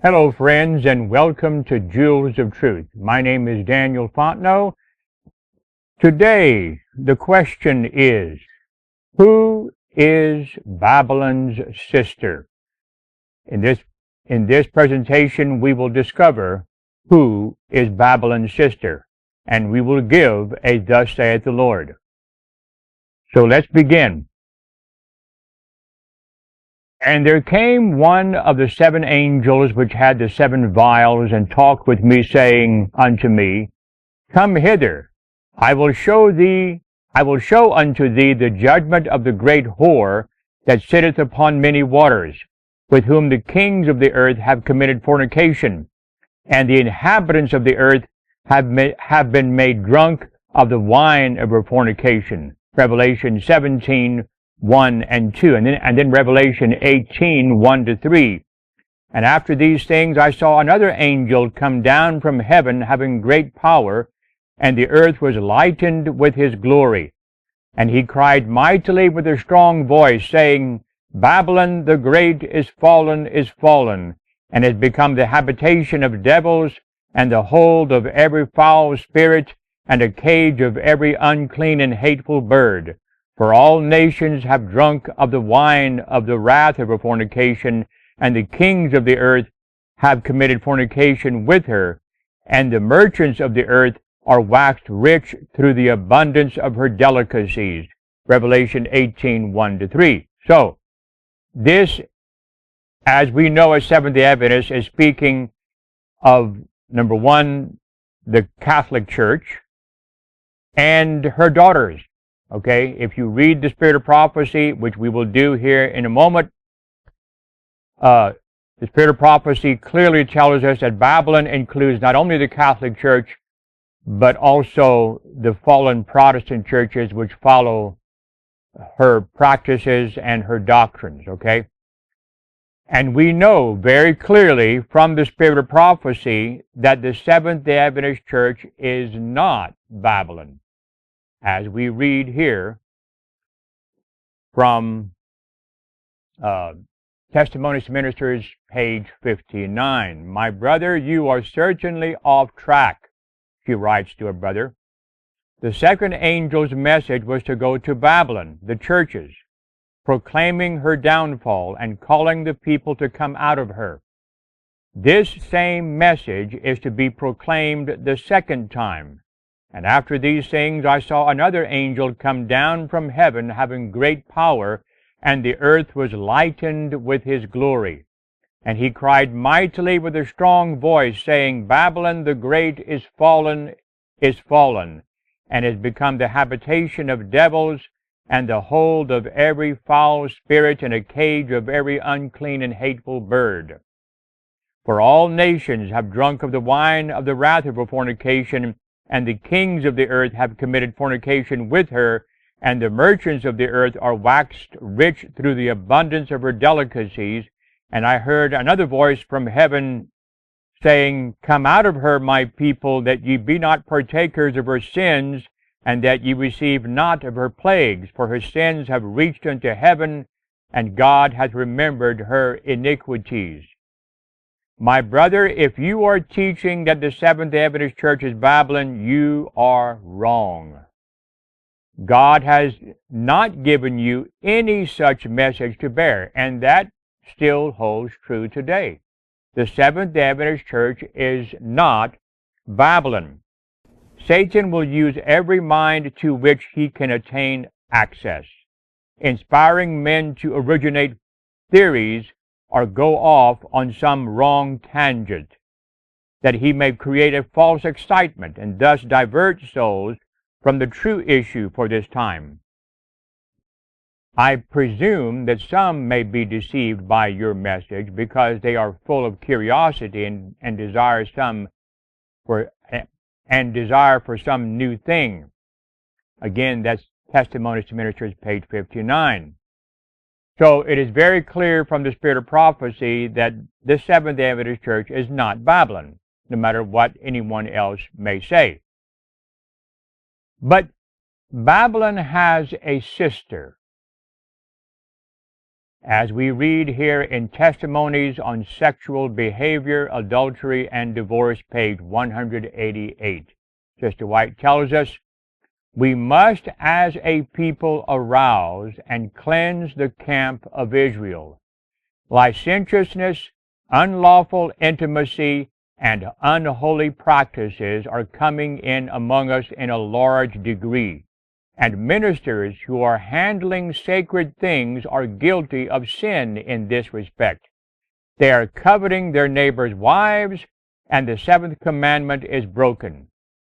Hello, friends, and welcome to Jewels of Truth. My name is Daniel Fontenot. Today, the question is, who is Babylon's sister? In this presentation, we will discover who is Babylon's sister, and we will give a Thus saith the Lord. So let's begin. And there came one of the seven angels which had the seven vials, and talked with me, saying unto me, Come hither, I will show unto thee the judgment of the great whore that sitteth upon many waters, with whom the kings of the earth have committed fornication, and the inhabitants of the earth have been made drunk of the wine of her fornication. Revelation 17:1 and 2, and then Revelation 18:1 to 3. And after these things I saw another angel come down from heaven, having great power, and the earth was lightened with his glory. And he cried mightily with a strong voice, saying, Babylon the great is fallen, and is become the habitation of devils, and the hold of every foul spirit, and a cage of every unclean and hateful bird. For all nations have drunk of the wine of the wrath of her fornication, and the kings of the earth have committed fornication with her, and the merchants of the earth are waxed rich through the abundance of her delicacies. Revelation 18:1 to 3. So, this, as we know as Seventh-day Adventists, is speaking of, number one, the Catholic Church and her daughters. Okay, if you read the Spirit of Prophecy, which we will do here in a moment, the Spirit of Prophecy clearly tells us that Babylon includes not only the Catholic Church, but also the fallen Protestant churches which follow her practices and her doctrines, okay? And we know very clearly from the Spirit of Prophecy that the Seventh-day Adventist Church is not Babylon, as we read here from Testimonies to Ministers, page 59. My brother, you are certainly off track, she writes to a brother. The second angel's message was to go to Babylon, the churches, proclaiming her downfall and calling the people to come out of her. This same message is to be proclaimed the second time. And after these things I saw another angel come down from heaven, having great power, and the earth was lightened with his glory. And he cried mightily with a strong voice, saying, Babylon the great is fallen, and is become the habitation of devils, and the hold of every foul spirit, and a cage of every unclean and hateful bird. For all nations have drunk of the wine of the wrath of her fornication, and the kings of the earth have committed fornication with her, and the merchants of the earth are waxed rich through the abundance of her delicacies. And I heard another voice from heaven saying, Come out of her, my people, that ye be not partakers of her sins, and that ye receive not of her plagues, for her sins have reached unto heaven, and God hath remembered her iniquities. My brother, if you are teaching that the Seventh-day Adventist Church is Babylon, you are wrong. God has not given you any such message to bear, and that still holds true today. The Seventh-day Adventist Church is not Babylon. Satan will use every mind to which he can attain access, inspiring men to originate theories or go off on some wrong tangent, that he may create a false excitement and thus divert souls from the true issue for this time. I presume that some may be deceived by your message because they are full of curiosity and desire for some new thing. Again, that's Testimonies to Ministers, page 59. So it is very clear from the Spirit of Prophecy that the Seventh-day Adventist Church is not Babylon, no matter what anyone else may say. But Babylon has a sister. as we read here in Testimonies on Sexual Behavior, Adultery, and Divorce, page 188. Sister White tells us, we must as a people arouse and cleanse the camp of Israel. Licentiousness, unlawful intimacy, and unholy practices are coming in among us in a large degree, and ministers who are handling sacred things are guilty of sin in this respect. They are coveting their neighbors' wives, and the seventh commandment is broken.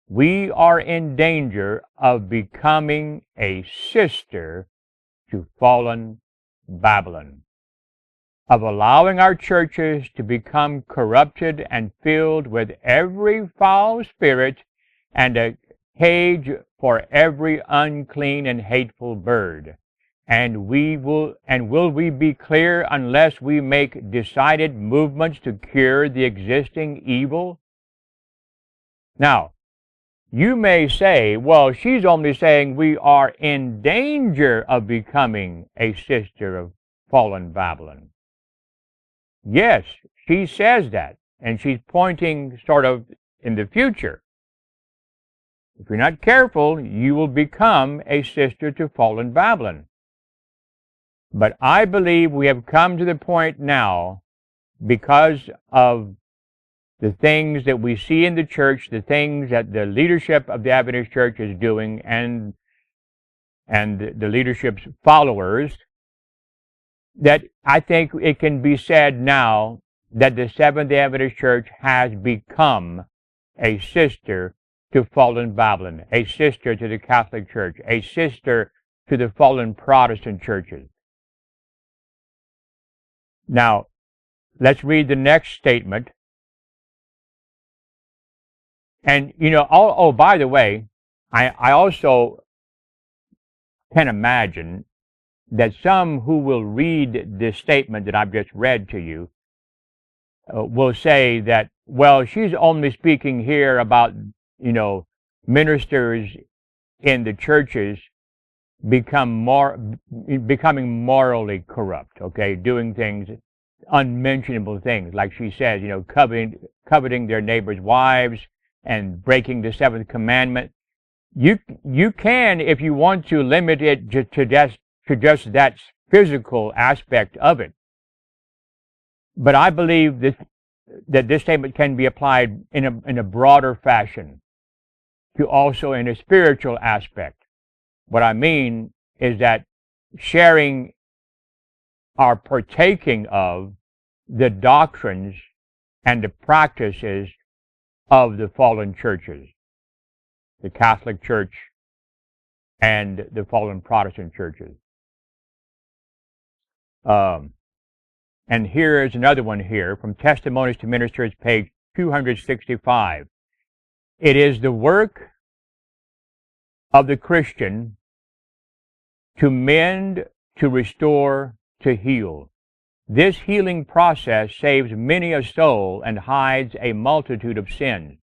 We are in danger of becoming a sister to fallen Babylon, of allowing our churches to become corrupted and filled with every foul spirit and a cage for every unclean and hateful bird. And will we be clear unless we make decided movements to cure the existing evil? Now, you may say, well, she's only saying we are in danger of becoming a sister of fallen Babylon. Yes, she says that, and she's pointing sort of in the future. If you're not careful, you will become a sister to fallen Babylon. But I believe we have come to the point now, because of the things that we see in the church, the things that the leadership of the Adventist Church is doing, and the leadership's followers, that I think it can be said now that the Seventh-day Adventist Church has become a sister to fallen Babylon, a sister to the Catholic Church, a sister to the fallen Protestant churches. Now, let's read the next statement. And, by the way, I also can imagine that some who will read this statement that I've just read to you will say that, well, she's only speaking here about, ministers in the churches becoming morally corrupt, okay, doing things, unmentionable things, like she says, coveting their neighbors' wives and breaking the seventh commandment. You can, if you want to, limit it to just that physical aspect of it. But I believe that this statement can be applied in a broader fashion to also in a spiritual aspect. What I mean is that sharing or partaking of the doctrines and the practices of the fallen churches, the Catholic Church and the fallen Protestant churches. And here is another one here from Testimonies to Ministers, page 265. It is the work of the Christian to mend, to restore, to heal. This healing process saves many a soul and hides a multitude of sins.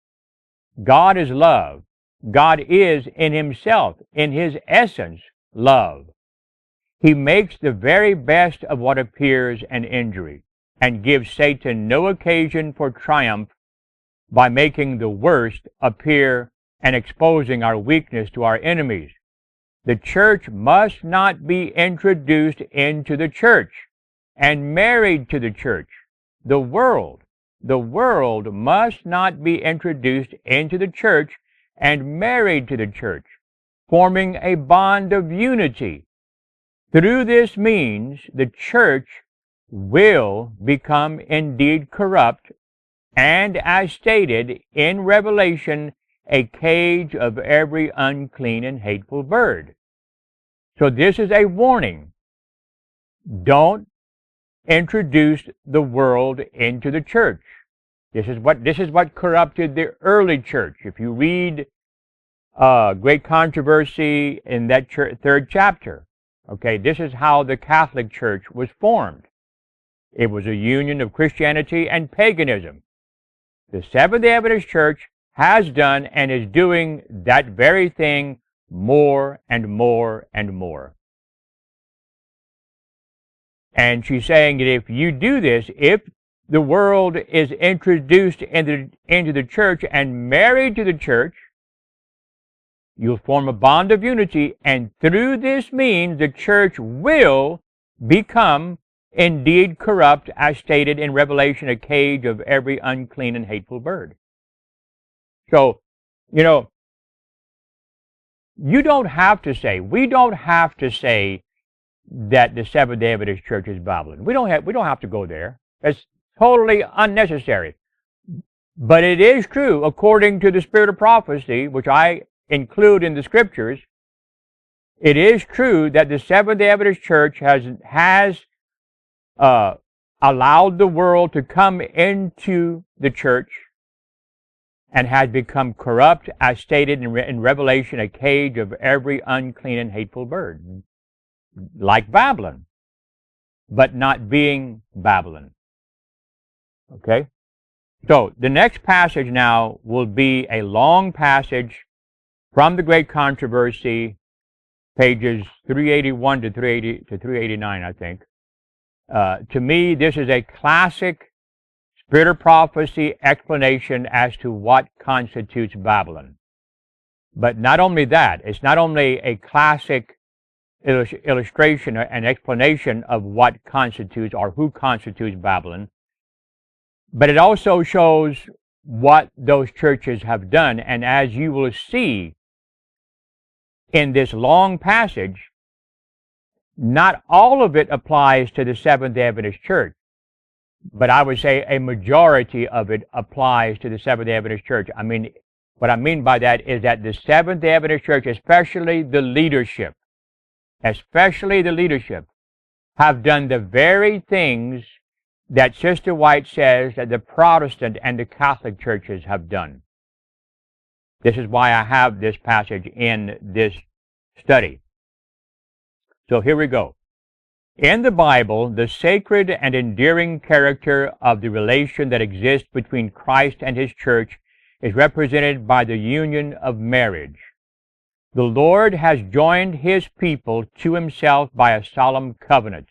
God is love. God is in himself, in his essence, love. He makes the very best of what appears an injury and gives Satan no occasion for triumph by making the worst appear and exposing our weakness to our enemies. The church must not be introduced into the church and married to the church. The world must not be introduced into the church and married to the church, forming a bond of unity. Through this means, the church will become indeed corrupt, and as stated in Revelation, a cage of every unclean and hateful bird. So this is a warning. Don't introduce the world into the church. This is what corrupted the early church. If you read Great Controversy in that third chapter, okay, this is how the Catholic Church was formed. It was a union of Christianity and paganism. The Seventh-day Adventist Church has done and is doing that very thing more and more and more. And she's saying that if you do this, if the world is introduced into the church and married to the church, you'll form a bond of unity, and through this means the church will become indeed corrupt, as stated in Revelation, a cage of every unclean and hateful bird. So, you know, we don't have to say that the Seventh-day Adventist Church is Babylon. We don't have to go there. It's totally unnecessary. But it is true, according to the spirit of prophecy, which I include in the scriptures, it is true that the Seventh-day Adventist Church has allowed the world to come into the church and has become corrupt, as stated in Revelation, a cage of every unclean and hateful bird, like Babylon, but not being Babylon. Okay? So, the next passage now will be a long passage from the Great Controversy, pages 381 to 389, I think. To me, this is a classic Spirit of Prophecy explanation as to what constitutes Babylon. But not only that, it's not only a classic illustration and explanation of what constitutes or who constitutes Babylon, but it also shows what those churches have done. And as you will see in this long passage, not all of it applies to the Seventh-day Adventist Church, but I would say a majority of it applies to the Seventh-day Adventist Church. I mean, what I mean by that is that the Seventh-day Adventist Church, especially the leadership, have done the very things that Sister White says that the Protestant and the Catholic churches have done. This is why I have this passage in this study. So here we go. In the Bible, the sacred and endearing character of the relation that exists between Christ and His church is represented by the union of marriage. The Lord has joined His people to Himself by a solemn covenant.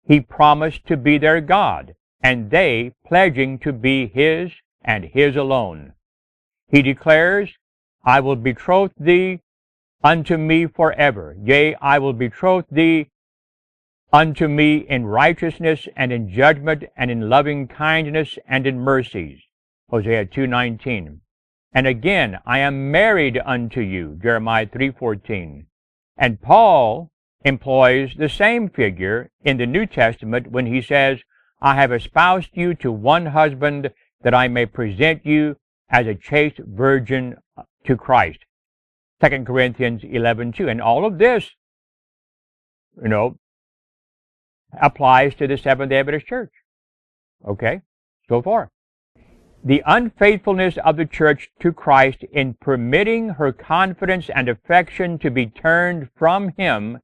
He promised to be their God, and they pledging to be His and His alone. He declares, I will betroth thee unto me forever. Yea, I will betroth thee unto me in righteousness and in judgment and in loving kindness and in mercies. Hosea 2:19. And again, I am married unto you. Jeremiah 3:14. And Paul employs the same figure in the New Testament when he says, I have espoused you to one husband that I may present you as a chaste virgin to Christ. 2 Corinthians 11:2. And all of this, applies to the Seventh-day Adventist Church. Okay? So far. The unfaithfulness of the church to Christ in permitting her confidence and affection to be turned from Him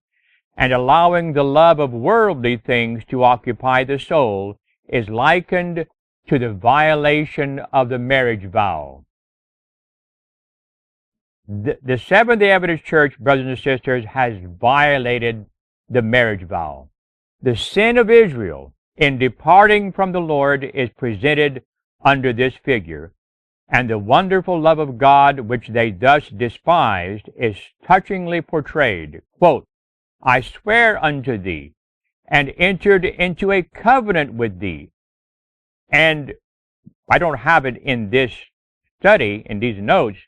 and allowing the love of worldly things to occupy the soul is likened to the violation of the marriage vow. The Seventh-day Adventist Church, brothers and sisters, has violated the marriage vow. The sin of Israel in departing from the Lord is presented under this figure, and the wonderful love of God which they thus despised is touchingly portrayed. Quote, I swear unto thee, and entered into a covenant with thee. And I don't have it in this study, in these notes,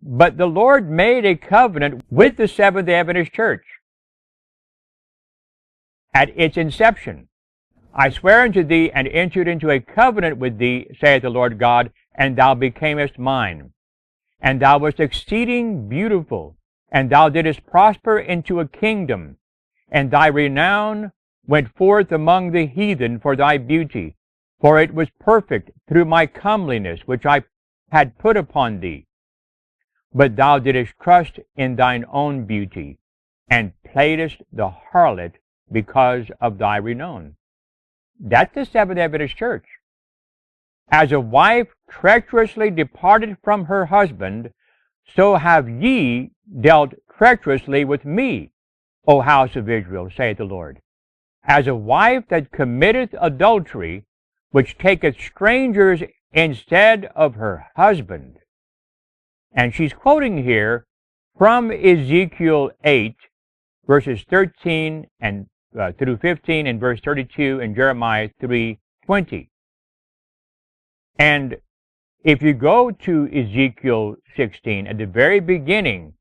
but the Lord made a covenant with the Seventh-day Adventist Church at its inception. I swear unto thee, and entered into a covenant with thee, saith the Lord God, and thou becamest mine. And thou wast exceeding beautiful, and thou didst prosper into a kingdom, and thy renown went forth among the heathen for thy beauty, for it was perfect through my comeliness which I had put upon thee. But thou didst trust in thine own beauty, and playedst the harlot because of thy renown. That's the Seventh-day Adventist Church. As a wife treacherously departed from her husband, so have ye dealt treacherously with me, O house of Israel, saith the Lord. as a wife that committeth adultery, which taketh strangers instead of her husband. And she's quoting here from Ezekiel 8, verses 13 and through 15, and verse 32 in Jeremiah 3:20. And if you go to Ezekiel 16, at the very beginning,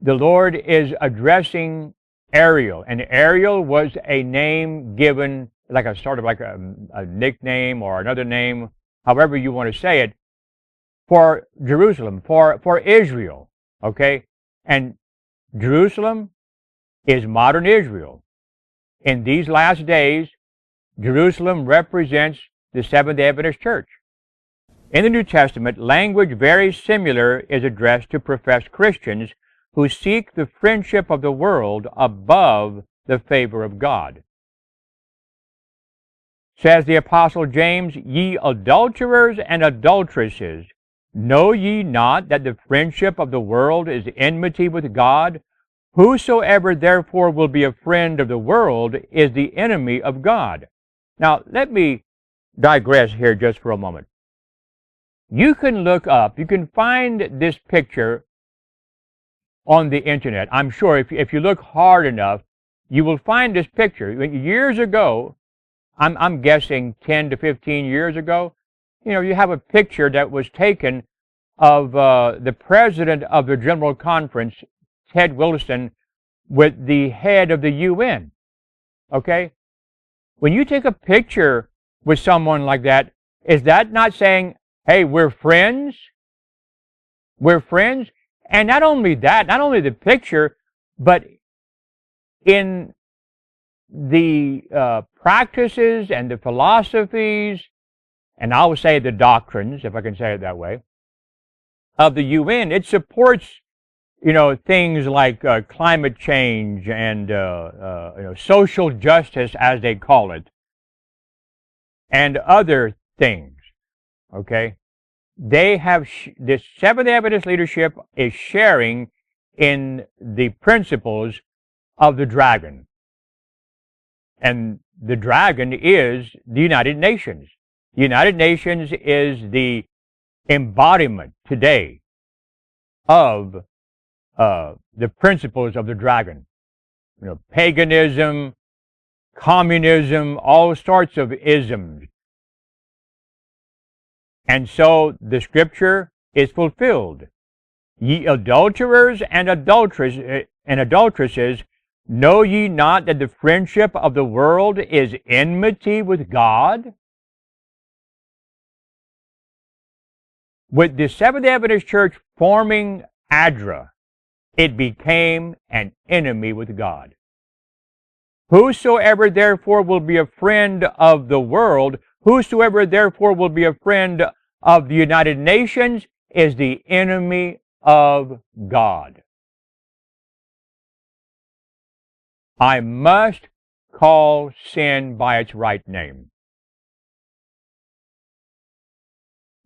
the Lord is addressing Ariel, and Ariel was a name given, like a sort of like a nickname or another name, however you want to say it, for Jerusalem, for Israel, okay? And Jerusalem is modern Israel. In these last days, Jerusalem represents the Seventh-day Adventist Church. In the New Testament, language very similar is addressed to professed Christians who seek the friendship of the world above the favor of God. Says the Apostle James, "Ye adulterers and adulteresses, know ye not that the friendship of the world is enmity with God? Whosoever therefore will be a friend of the world is the enemy of God." Now, let me digress here just for a moment. You can look up, you can find this picture on the internet. I'm sure if you look hard enough, you will find this picture. Years ago, I'm guessing 10 to 15 years ago, you have a picture that was taken of the president of the General Conference, Ted Wilson, with the head of the UN. Okay? When you take a picture with someone like that, is that not saying, hey, we're friends? We're friends? And not only that, not only the picture, but in the practices and the philosophies, and I would say the doctrines, if I can say it that way, of the UN, it supports, things like climate change and social justice, as they call it, and other things. Okay, they have this Seventh-day Adventist leadership is sharing in the principles of the dragon, and the dragon is the United Nations. The United Nations is the embodiment today of the principles of the dragon. Paganism, communism, all sorts of isms. And so the scripture is fulfilled. Ye adulterers and adulteresses, know ye not that the friendship of the world is enmity with God? With the Seventh-day Adventist Church forming ADRA, it became an enemy with God. Whosoever therefore will be a friend of the world, whosoever therefore will be a friend of the United Nations, is the enemy of God. I must call sin by its right name.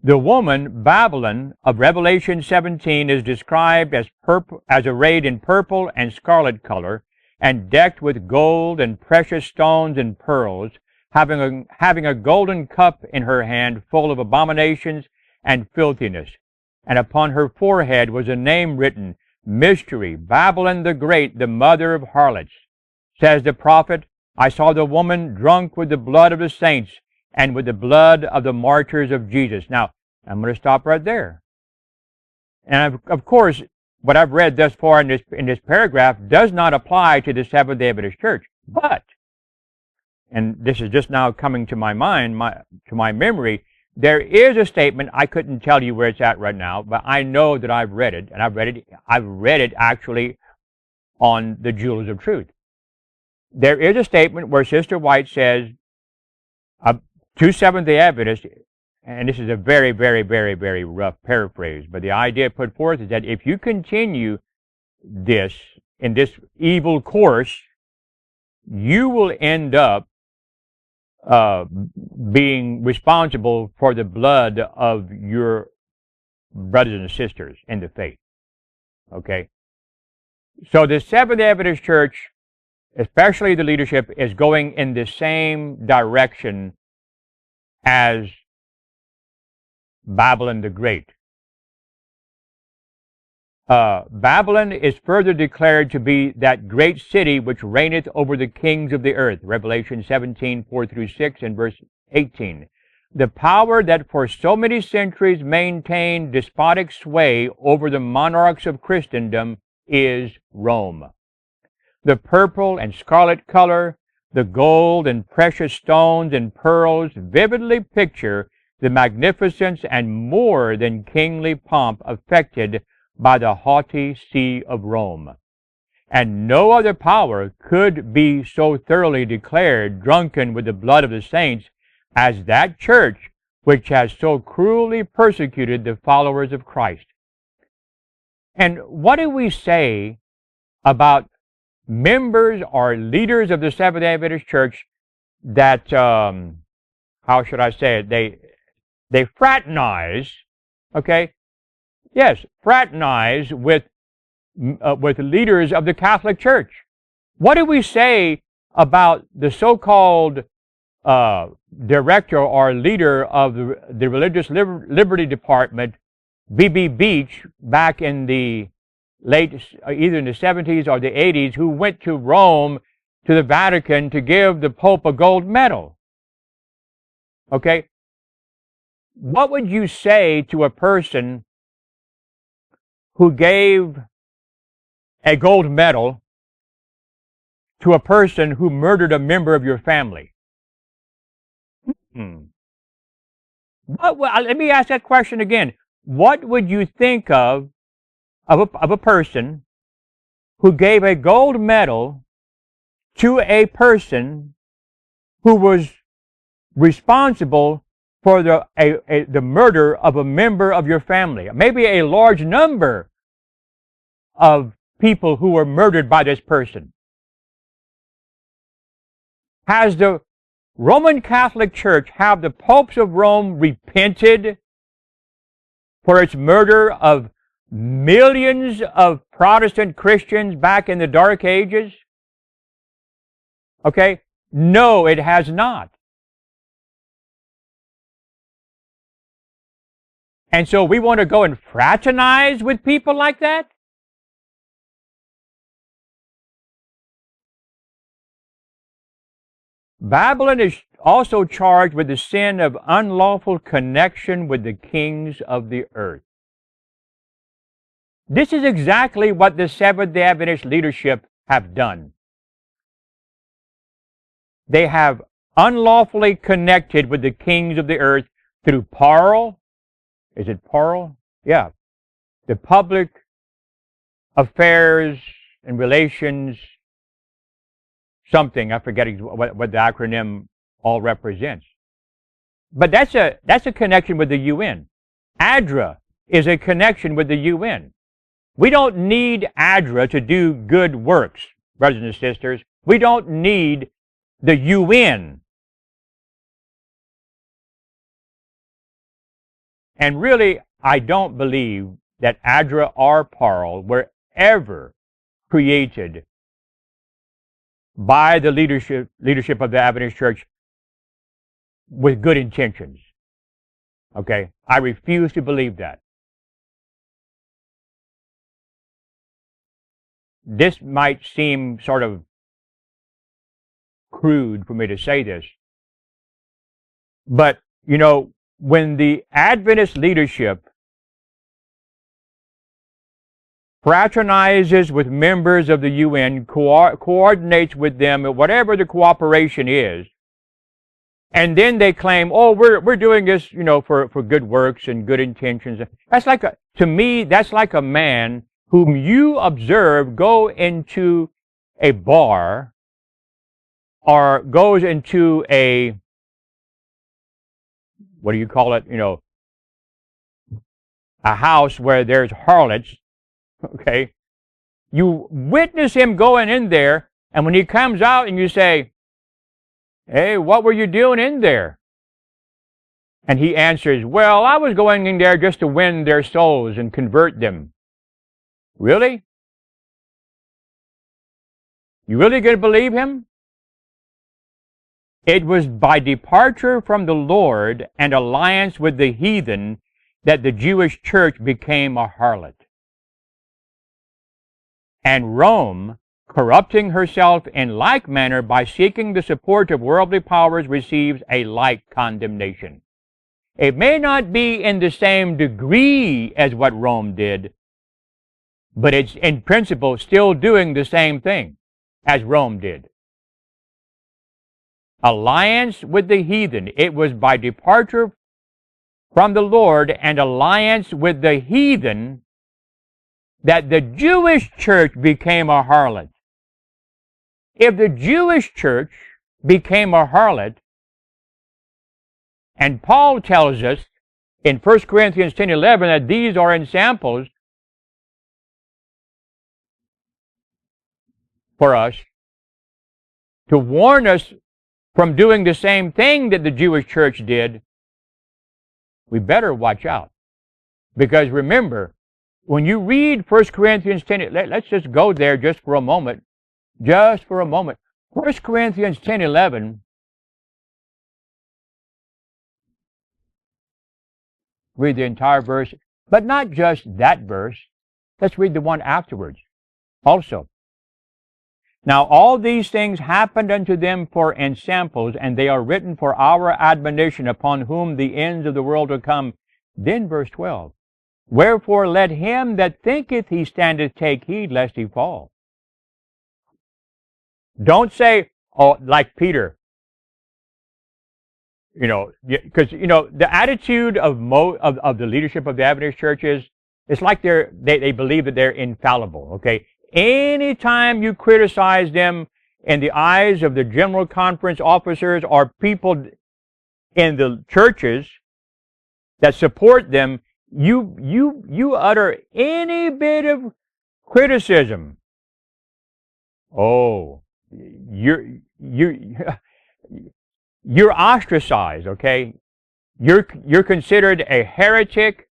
The woman, Babylon, of Revelation 17 is described as arrayed in purple and scarlet color, and decked with gold and precious stones and pearls, having a golden cup in her hand full of abominations and filthiness. And upon her forehead was a name written, Mystery, Babylon the Great, the mother of harlots. Says the prophet, I saw the woman drunk with the blood of the saints, and with the blood of the martyrs of Jesus. Now, I'm going to stop right there. And of course, what I've read thus far in this paragraph does not apply to the Seventh-day Adventist Church. But, and this is just now coming to my mind, to my memory, there is a statement, I couldn't tell you where it's at right now, but I know that I've read it, and I've read it actually on the Jewels of Truth. There is a statement where Sister White says, to Seventh-day Adventists, and this is a very, very, very, very rough paraphrase, but the idea put forth is that if you continue this, in this evil course, you will end up being responsible for the blood of your brothers and sisters in the faith. Okay? So the Seventh-day Adventist Church especially the leadership, is going in the same direction as Babylon the Great. Babylon is further declared to be that great city which reigneth over the kings of the earth. Revelation 17:4-6 and verse 18. The power that for so many centuries maintained despotic sway over the monarchs of Christendom is Rome. The purple and scarlet color, the gold and precious stones and pearls vividly picture the magnificence and more than kingly pomp affected by the haughty see of Rome. And no other power could be so thoroughly declared drunken with the blood of the saints as that church which has so cruelly persecuted the followers of Christ. And what do we say about members or leaders of the Seventh-day Adventist Church that, how should I say it, they fraternize, okay? Yes, fraternize with leaders of the Catholic Church. What do we say about the so-called director or leader of the Religious Liberty Department, B.B. Beach, back in the late, either in the 70s or the 80s, who went to Rome, to the Vatican, to give the Pope a gold medal? Okay? What would you say to a person who gave a gold medal to a person who murdered a member of your family? Let me ask that question again. What would you think of a person who gave a gold medal to a person who was responsible for the murder of a member of your family? Maybe a large number of people who were murdered by this person. Has the Roman Catholic Church, have the popes of Rome repented for its murder of millions of Protestant Christians back in the Dark Ages? Okay? No, it has not. And so we want to go and fraternize with people like that? Babylon is also charged with the sin of unlawful connection with the kings of the earth. This is exactly what the Seventh-day Adventist leadership have done. They have unlawfully connected with the kings of the earth through Parl. Is it Parl? Yeah. The public affairs and relations something. I forget what the acronym all represents. But that's a connection with the UN. ADRA is a connection with the UN. We don't need ADRA to do good works, brothers and sisters. We don't need the UN. And really, I don't believe that ADRA or Parl were ever created by the leadership of the Adventist Church with good intentions. Okay? I refuse to believe that. This might seem sort of crude for me to say this, but, you know, when the Adventist leadership fraternizes with members of the UN, coordinates with them, whatever the cooperation is, and then they claim, oh, we're doing this, you know, for good works and good intentions. That's like to me, that's like a man whom you observe go into a bar or goes into a, what do you call it, you know, a house where there's harlots. Okay, you witness him going in there, and when he comes out and you say, hey, what were you doing in there? And he answers, well, I was going in there just to win their souls and convert them. Really? You really going to believe him? It was by departure from the Lord and alliance with the heathen that the Jewish church became a harlot. And Rome, corrupting herself in like manner by seeking the support of worldly powers, receives a like condemnation. It may not be in the same degree as what Rome did, but it's in principle still doing the same thing as Rome did. Alliance with the heathen. It was by departure from the Lord and alliance with the heathen that the Jewish church became a harlot. If the Jewish church became a harlot, and Paul tells us in 1 Corinthians 10:11 that these are examples for us to warn us from doing the same thing that the Jewish church did, we better watch out. Because remember, when you read 1 Corinthians 10, let's just go there just for a moment. Just for a moment. 1 Corinthians 10:11, read the entire verse, but not just that verse. Let's read the one afterwards also. Now all these things happened unto them for ensamples, and they are written for our admonition, upon whom the ends of the world are come. Then verse 12. Wherefore let him that thinketh he standeth take heed lest he fall. Don't say, oh, like Peter. Because, the attitude of the leadership of the Adventist church is, it's like they believe that they're infallible, okay? Anytime you criticize them in the eyes of the general conference officers or people in the churches that support them, you utter any bit of criticism. Oh, you're ostracized, okay? You're considered a heretic.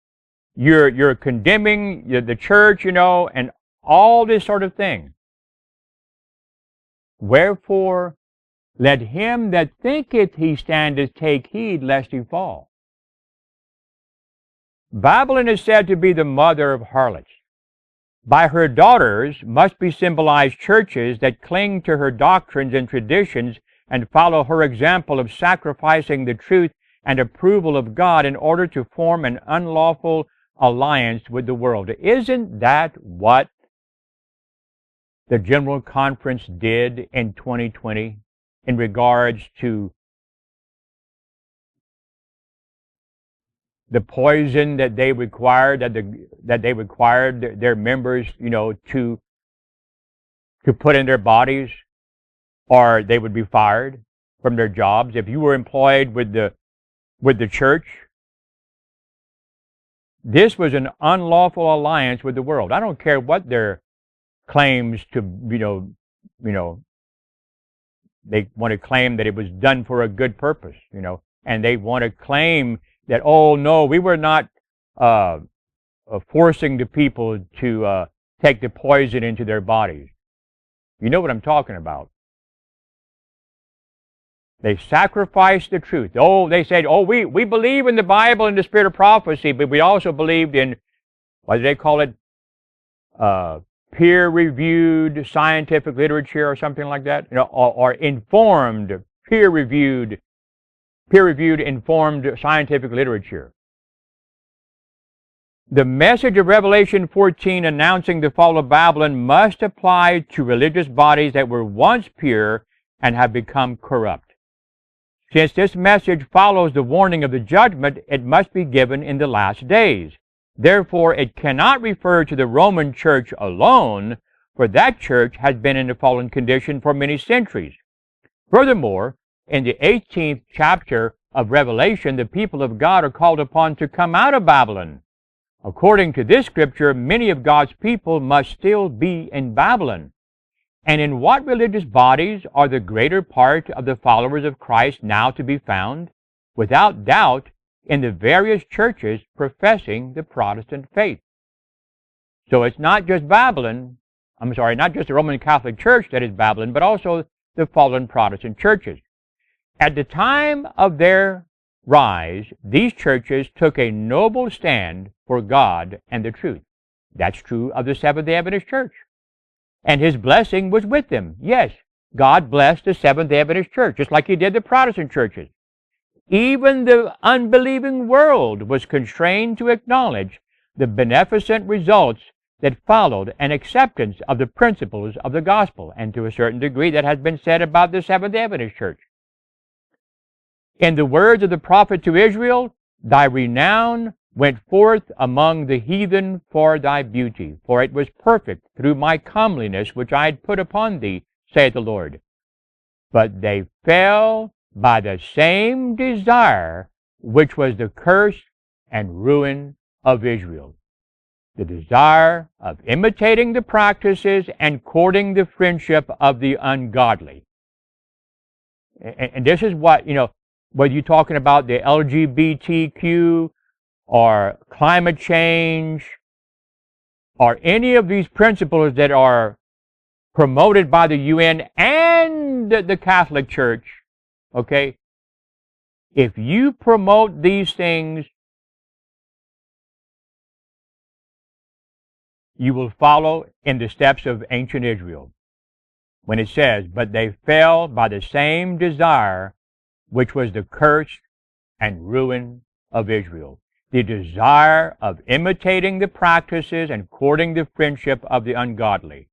You're condemning the church, and all this sort of thing. Wherefore, let him that thinketh he standeth take heed lest he fall. Babylon is said to be the mother of harlots. By her daughters must be symbolized churches that cling to her doctrines and traditions and follow her example of sacrificing the truth and approval of God in order to form an unlawful alliance with the world. Isn't that what the General Conference did in 2020 in regards to the poison that they required, that they required their members, to put in their bodies, or they would be fired from their jobs if you were employed with the church? This was an unlawful alliance with the world. I don't care what their claims to, they want to claim that it was done for a good purpose, and they want to claim that, oh no, we were not forcing the people to take the poison into their bodies. You know what I'm talking about. They sacrificed the truth. Oh, they said, oh, we believe in the Bible and the spirit of prophecy, but we also believed in, what do they call it? Peer-reviewed scientific literature or something like that, or informed, peer-reviewed, informed scientific literature. The message of Revelation 14 announcing the fall of Babylon must apply to religious bodies that were once pure and have become corrupt. Since this message follows the warning of the judgment, it must be given in the last days. Therefore, it cannot refer to the Roman Church alone, for that church has been in a fallen condition for many centuries. Furthermore, in the 18th chapter of Revelation, the people of God are called upon to come out of Babylon. According to this scripture, many of God's people must still be in Babylon. And in what religious bodies are the greater part of the followers of Christ now to be found? Without doubt, in the various churches professing the Protestant faith. So it's not just Babylon. not just the Roman Catholic Church that is Babylon, but also the fallen Protestant churches. At the time of their rise, these churches took a noble stand for God and the truth. That's true of the Seventh-day Adventist Church. And His blessing was with them. Yes, God blessed the Seventh-day Adventist Church, just like He did the Protestant churches. Even the unbelieving world was constrained to acknowledge the beneficent results that followed an acceptance of the principles of the gospel, and to a certain degree that has been said about the Seventh-day Adventist Church. In the words of the prophet to Israel, thy renown went forth among the heathen for thy beauty, for it was perfect through my comeliness which I had put upon thee, saith the Lord. But they fell by the same desire which was the curse and ruin of Israel, the desire of imitating the practices and courting the friendship of the ungodly. And this is what, whether you're talking about the LGBTQ or climate change or any of these principles that are promoted by the UN and the Catholic Church, okay, if you promote these things, you will follow in the steps of ancient Israel when it says, but they fell by the same desire which was the curse and ruin of Israel, the desire of imitating the practices and courting the friendship of the ungodly.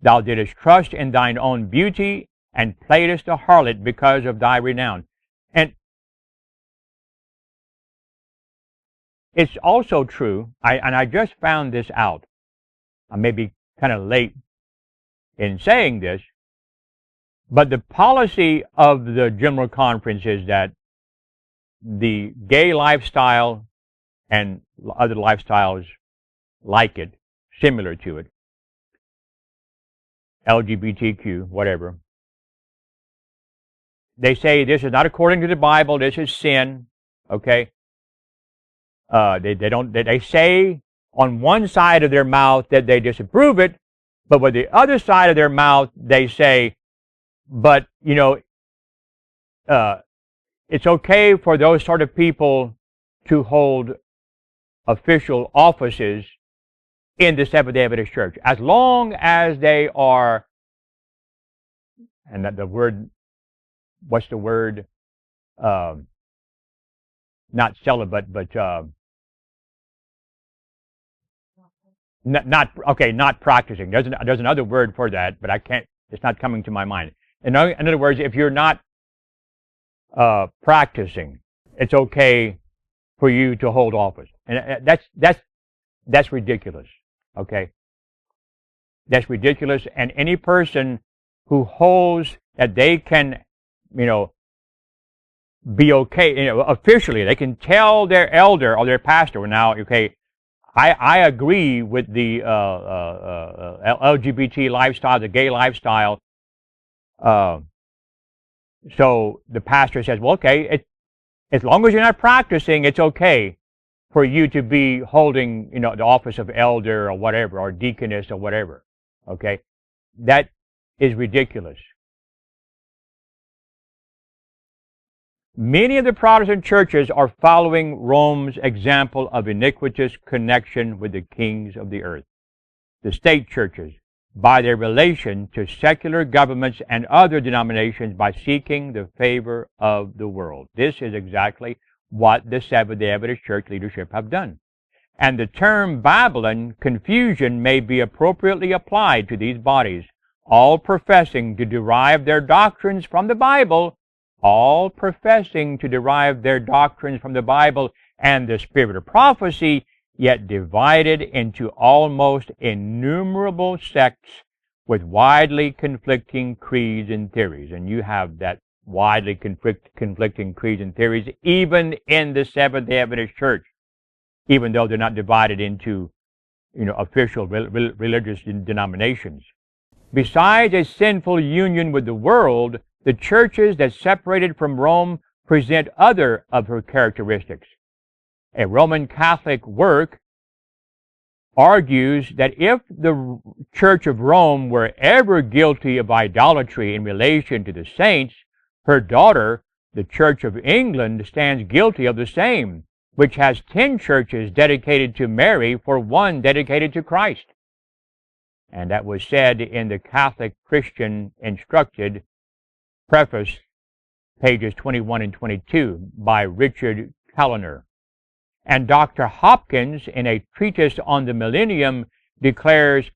Thou didst trust in thine own beauty and playedst a harlot because of thy renown. And it's also true, I just found this out. I may be kind of late in saying this, but the policy of the General Conference is that the gay lifestyle and other lifestyles like it, similar to it, LGBTQ, whatever, they say this is not according to the Bible, this is sin, okay? They say on one side of their mouth that they disapprove it, but with the other side of their mouth they say, but, it's okay for those sort of people to hold official offices in the Seventh-day Adventist Church, as long as they are, and that the word, what's the word? Not celibate, but not practicing. There's another word for that, but I can't. It's not coming to my mind. In other words, if you're not practicing, it's okay for you to hold office, and that's ridiculous. Okay, that's ridiculous. And any person who holds that they can, be okay, officially, they can tell their elder or their pastor, well, now, okay, I agree with the LGBT lifestyle, the gay lifestyle. So the pastor says, well, okay, as long as you're not practicing, it's okay for you to be holding, the office of elder or whatever, or deaconess or whatever. Okay, that is ridiculous. Many of the Protestant churches are following Rome's example of iniquitous connection with the kings of the earth, the state churches, by their relation to secular governments and other denominations by seeking the favor of the world. This is exactly what the Seventh-day Adventist Church leadership have done. And the term Babylon confusion may be appropriately applied to these bodies, all professing to derive their doctrines from the Bible, and the spirit of prophecy, yet divided into almost innumerable sects with widely conflicting creeds and theories. And you have that widely conflicting creeds and theories even in the Seventh-day Adventist Church, even though they're not divided into, official religious denominations. Besides a sinful union with the world, the churches that separated from Rome present other of her characteristics. A Roman Catholic work argues that if the Church of Rome were ever guilty of idolatry in relation to the saints, her daughter, the Church of England, stands guilty of the same, which has 10 churches dedicated to Mary for one dedicated to Christ. And that was said in the Catholic Christian Instructed preface, pages 21 and 22, by Richard Callender. And Dr. Hopkins, in a treatise on the millennium, declares,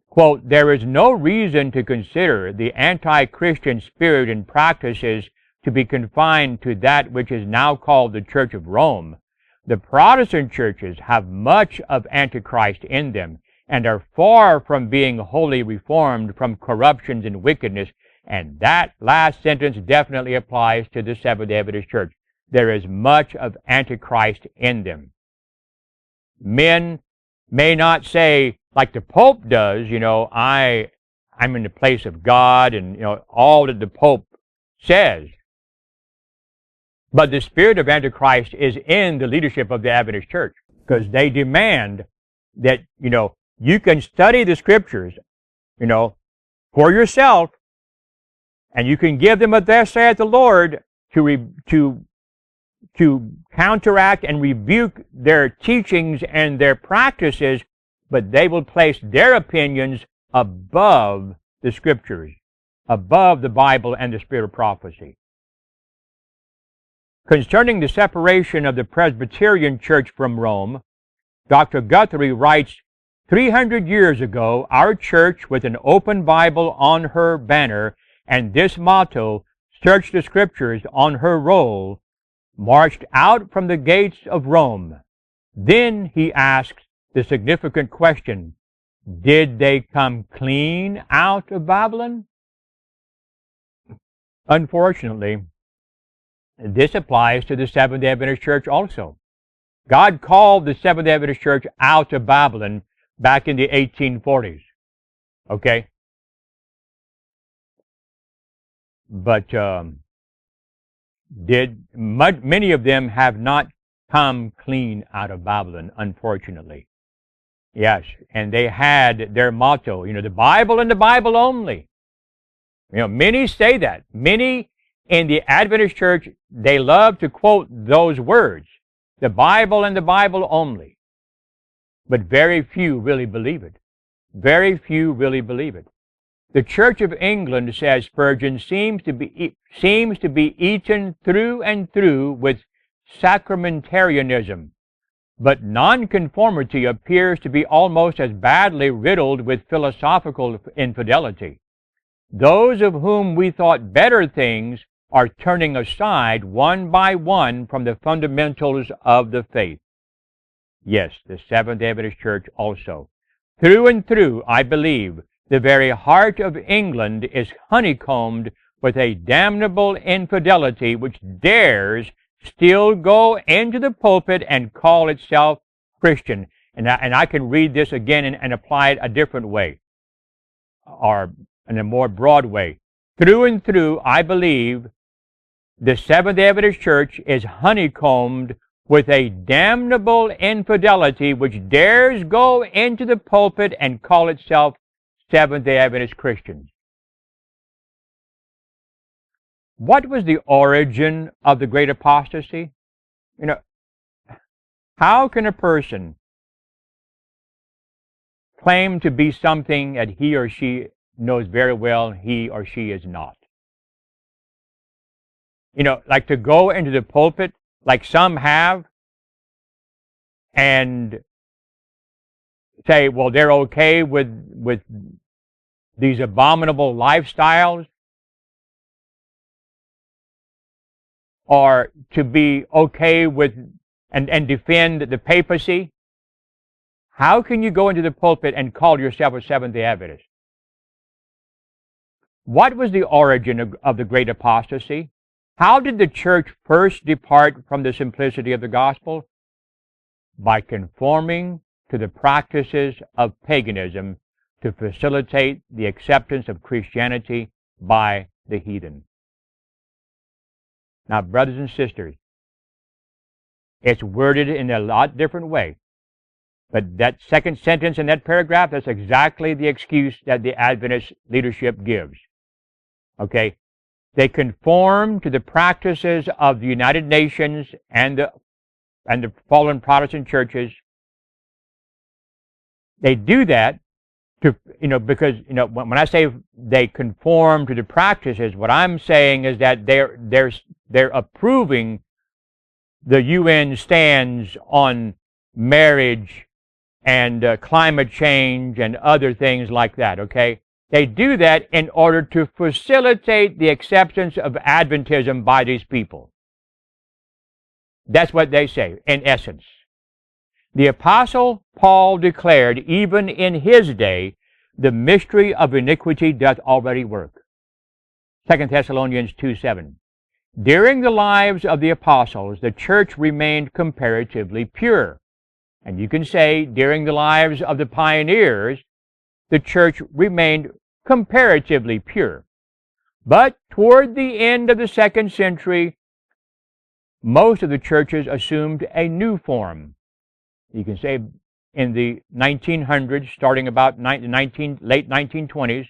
quote, "There is no reason to consider the anti-Christian spirit and practices to be confined to that which is now called the Church of Rome. The Protestant churches have much of Antichrist in them, and are far from being wholly reformed from corruptions and wickedness." And that last sentence definitely applies to the Seventh-day Adventist Church. There is much of Antichrist in them. Men may not say, like the Pope does, I'm in the place of God, and, all that the Pope says. But the spirit of Antichrist is in the leadership of the Adventist Church, because they demand that, you can study the Scriptures, for yourself, and you can give them a thus saith the Lord to counteract and rebuke their teachings and their practices, but they will place their opinions above the Scriptures, above the Bible and the spirit of prophecy. Concerning the separation of the Presbyterian Church from Rome, Dr. Guthrie writes, 300 years ago, our church, with an open Bible on her banner and this motto, "Search the Scriptures," on her roll, marched out from the gates of Rome. Then he asks the significant question, did they come clean out of Babylon? Unfortunately, this applies to the Seventh-day Adventist Church also. God called the Seventh-day Adventist Church out of Babylon back in the 1840s. Okay? But many of them have not come clean out of Babylon, unfortunately. Yes, and they had their motto, the Bible and the Bible only. Many say that. Many in the Adventist Church, they love to quote those words, the Bible and the Bible only. But very few really believe it. Very few really believe it. The Church of England, says Spurgeon, seems to be eaten through and through with sacramentarianism, but nonconformity appears to be almost as badly riddled with philosophical infidelity. Those of whom we thought better things are turning aside one by one from the fundamentals of the faith. Yes, the Seventh-day Adventist Church also. Through and through, I believe, the very heart of England is honeycombed with a damnable infidelity which dares still go into the pulpit and call itself Christian. And I can read this again and apply it a different way, or in a more broad way. Through and through, I believe, the Seventh-day Adventist Church is honeycombed with a damnable infidelity which dares go into the pulpit and call itself Seventh-day Adventist Christians. What was the origin of the great apostasy? How can a person claim to be something that he or she knows very well he or she is not? Like to go into the pulpit, like some have, and say, well, they're okay with these abominable lifestyles, or to be okay with and defend the papacy. How can you go into the pulpit and call yourself a Seventh-day Adventist? What was the origin of the great apostasy? How did the church first depart from the simplicity of the gospel? By conforming to the practices of paganism to facilitate the acceptance of Christianity by the heathen. Now, brothers and sisters, it's worded in a lot different way. But that second sentence in that paragraph, that's exactly the excuse that the Adventist leadership gives. Okay? They conform to the practices of the United Nations and the fallen Protestant churches. They do that because when I say they conform to the practices, what I'm saying is that they're approving the UN stands on marriage and climate change and other things like that. Okay, they do that in order to facilitate the acceptance of Adventism by these people. That's what they say, in essence. The Apostle Paul declared, even in his day, the mystery of iniquity doth already work. 2 Thessalonians 2:7. During the lives of the apostles, the church remained comparatively pure. And you can say, during the lives of the pioneers, the church remained comparatively pure. But toward the end of the 2nd century, most of the churches assumed a new form. You can say in the 1900s, starting about late 1920s,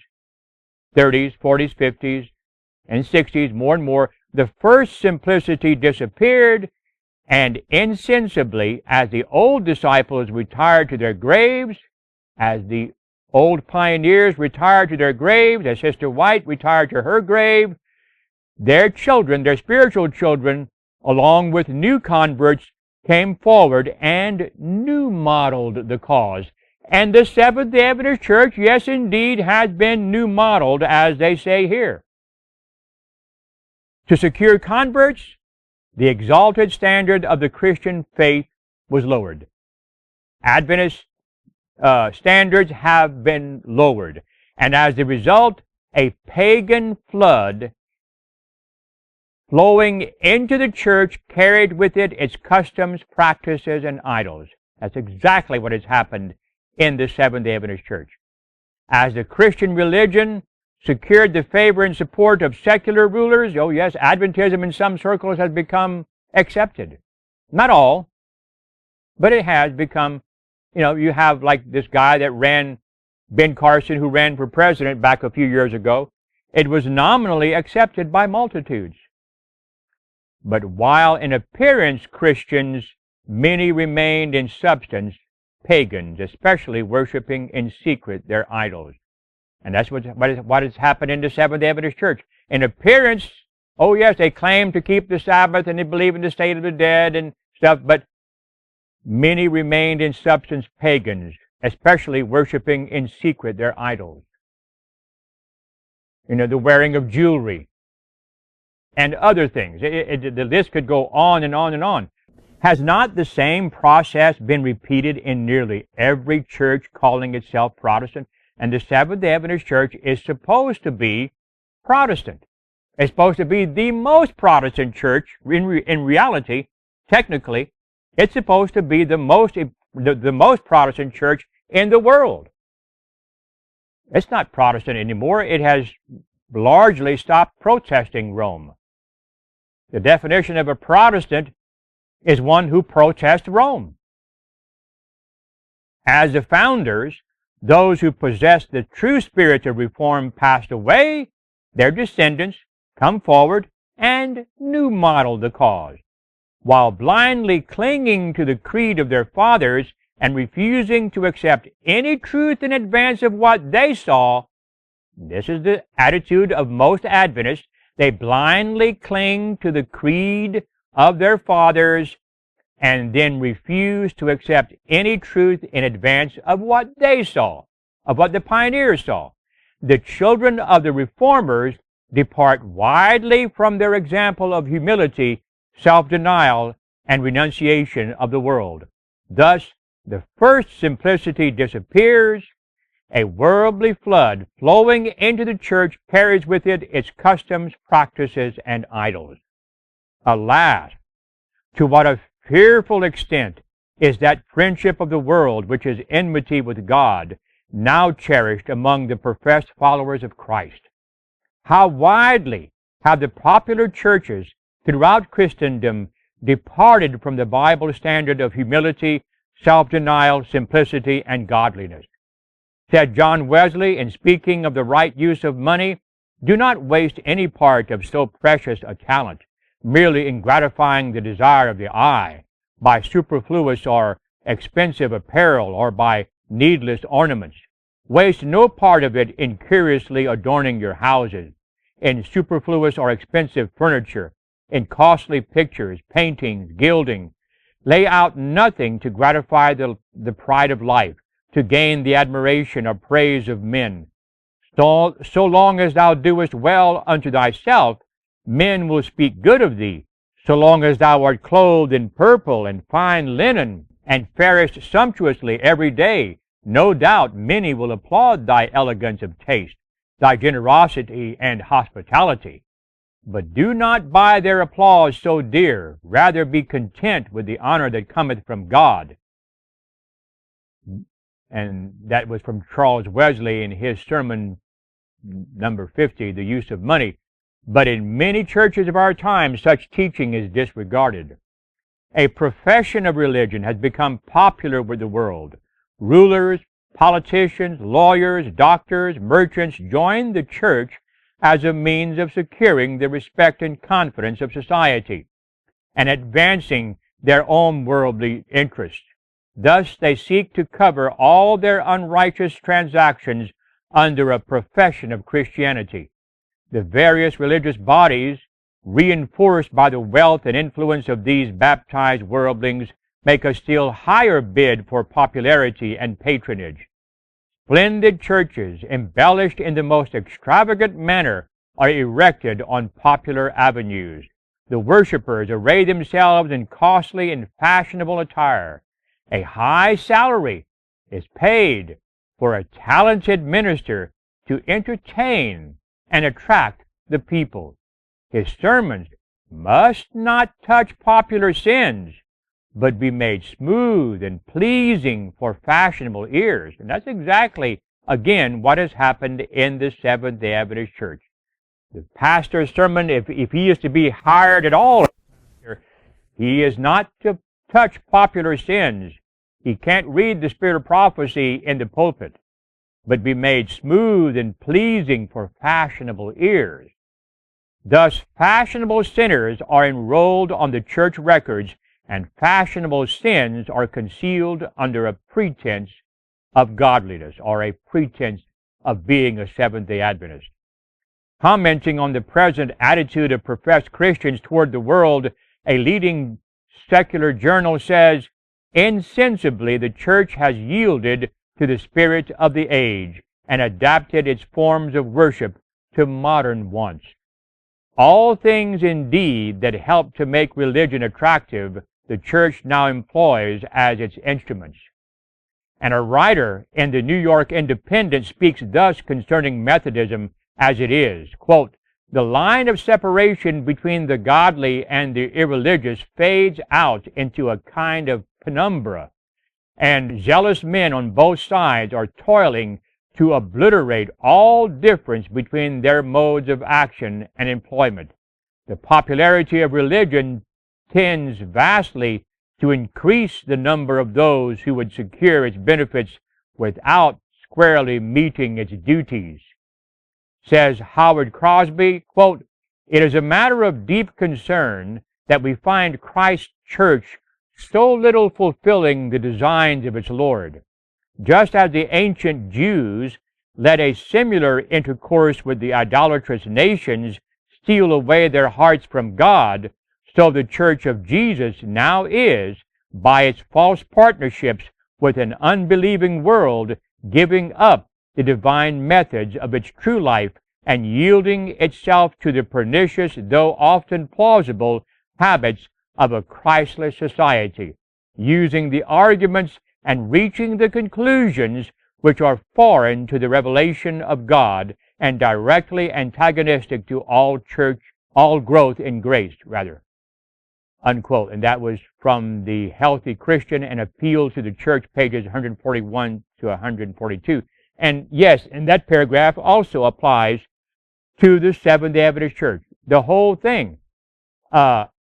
30s, 40s, 50s, and 60s, more and more, the first simplicity disappeared, and insensibly, as the old disciples retired to their graves, as the old pioneers retired to their graves, as Sister White retired to her grave, their children, their spiritual children, along with new converts, came forward and new modeled the cause. And the Seventh-day Adventist Church, yes indeed, has been new modeled, as they say here. To secure converts, the exalted standard of the Christian faith was lowered. Adventist standards have been lowered. And as a result, a pagan flood flowing into the church carried with it its customs, practices, and idols. That's exactly what has happened in the Seventh-day Adventist Church. As the Christian religion secured the favor and support of secular rulers, oh yes, Adventism in some circles has become accepted. Not all, but it has become, you have like this guy that ran, Ben Carson, who ran for president back a few years ago. It was nominally accepted by multitudes. But while in appearance Christians, many remained in substance pagans, especially worshiping in secret their idols. And that's what has happened in the Seventh-day Adventist Church. In appearance, oh yes, they claim to keep the Sabbath and they believe in the state of the dead and stuff, but many remained in substance pagans, especially worshiping in secret their idols. The wearing of jewelry and other things. The list could go on and on and on. Has not the same process been repeated in nearly every church calling itself Protestant? And the Seventh-day Adventist Church is supposed to be Protestant. It's supposed to be the most Protestant church. In reality, technically, it's supposed to be the most Protestant church in the world. It's not Protestant anymore. It has largely stopped protesting Rome. The definition of a Protestant is one who protests Rome. As the founders, those who possessed the true spirit of reform passed away, their descendants come forward and new model the cause. While blindly clinging to the creed of their fathers and refusing to accept any truth in advance of what they saw, this is the attitude of most Adventists. They blindly cling to the creed of their fathers and then refuse to accept any truth in advance of what they saw, of what the pioneers saw. The children of the reformers depart widely from their example of humility, self-denial, and renunciation of the world. Thus, the first simplicity disappears. A worldly flood flowing into the church carries with it its customs, practices, and idols. Alas, to what a fearful extent is that friendship of the world which is enmity with God now cherished among the professed followers of Christ. How widely have the popular churches throughout Christendom departed from the Bible standard of humility, self-denial, simplicity, and godliness. Said John Wesley in speaking of the right use of money, "Do not waste any part of so precious a talent merely in gratifying the desire of the eye by superfluous or expensive apparel or by needless ornaments. Waste no part of it in curiously adorning your houses, in superfluous or expensive furniture, in costly pictures, paintings, gilding. Lay out nothing to gratify the pride of life, to gain the admiration or praise of men. So long as thou doest well unto thyself, men will speak good of thee. So long as thou art clothed in purple and fine linen, and farest sumptuously every day, no doubt many will applaud thy elegance of taste, thy generosity and hospitality. But do not buy their applause so dear. Rather be content with the honor that cometh from God." And that was from Charles Wesley in his sermon number 50, The Use of Money. But in many churches of our time, such teaching is disregarded. A profession of religion has become popular with the world. Rulers, politicians, lawyers, doctors, merchants join the church as a means of securing the respect and confidence of society and advancing their own worldly interests. Thus they seek to cover all their unrighteous transactions under a profession of Christianity. The various religious bodies, reinforced by the wealth and influence of these baptized worldlings, make a still higher bid for popularity and patronage. Splendid churches, embellished in the most extravagant manner, are erected on popular avenues. The worshippers array themselves in costly and fashionable attire. A high salary is paid for a talented minister to entertain and attract the people. His sermons must not touch popular sins, but be made smooth and pleasing for fashionable ears. And that's exactly, again, what has happened in the Seventh-day Adventist Church. The pastor's sermon, if he is to be hired at all, he is not to touch popular sins. He can't read the spirit of prophecy in the pulpit, but be made smooth and pleasing for fashionable ears. Thus, fashionable sinners are enrolled on the church records, and fashionable sins are concealed under a pretense of godliness, or a pretense of being a Seventh-day Adventist. Commenting on the present attitude of professed Christians toward the world, a leading secular journal says, "Insensibly the church has yielded to the spirit of the age and adapted its forms of worship to modern wants. All things indeed that help to make religion attractive, the church now employs as its instruments." And a writer in the New York Independent speaks thus concerning Methodism as it is, quote, "The line of separation between the godly and the irreligious fades out into a kind of penumbra, and zealous men on both sides are toiling to obliterate all difference between their modes of action and employment. The popularity of religion tends vastly to increase the number of those who would secure its benefits without squarely meeting its duties." Says Howard Crosby, quote, "It is a matter of deep concern that we find Christ's church so little fulfilling the designs of its Lord. Just as the ancient Jews let a similar intercourse with the idolatrous nations steal away their hearts from God, so the church of Jesus now is, by its false partnerships with an unbelieving world, giving up the divine methods of its true life and yielding itself to the pernicious, though often plausible, habits of a Christless society, using the arguments and reaching the conclusions which are foreign to the revelation of God and directly antagonistic to all growth in grace, unquote. And that was from the Healthy Christian and Appeal to the Church, pages 141 to 142. And yes, and that paragraph also applies to the Seventh-day Adventist Church. The whole thing.